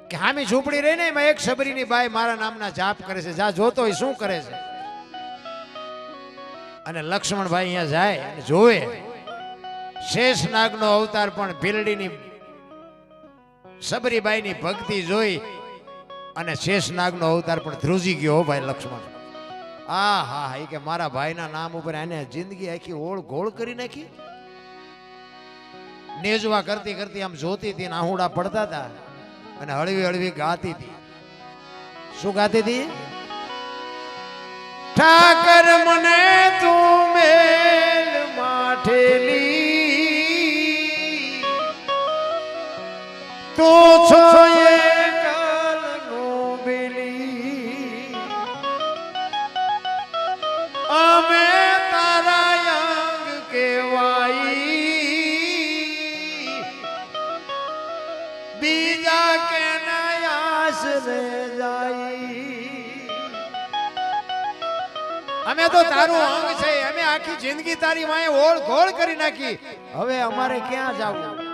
કે હામી ઝૂંપડી રહી ને એમાં એક સબરીની બાઈ મારા નામના જાપ કરે છે. જા જોતો હોય શું કરે છે. અને લક્ષ્મણભાઈ અહીંયા જાય અને જોવે શેષનાગનો અવતાર પણ ભીલડીની સબરીબાઈની ભક્તિ જોઈ અને શેષનાગનો અવતાર પણ ધ્રુજી ગયો. ભાઈ લક્ષ્મણ આ હા એ કે મારા ભાઈના નામ ઉપર એને જિંદગી આખી ઓળ ગોળ કરી નાખી. નેજવા કરતી કરતી આમ જોતી હતી, આહુડા પડતા હતા અને હળવી હળવી ગાતી હતી. શું ગાતી હતી? ઠાકર મને તું મેલ માઠેલી, તું છો એ કાલનું બેલી, અમે તારા અંગ કેવાઈ, બીજા કે નયાસ રે જાય. અમે તો તારું અંગ છે, અમે આખી જિંદગી તારી માએ ઓળ ઘોળ કરી નાખી, હવે અમારે ક્યાં જવું?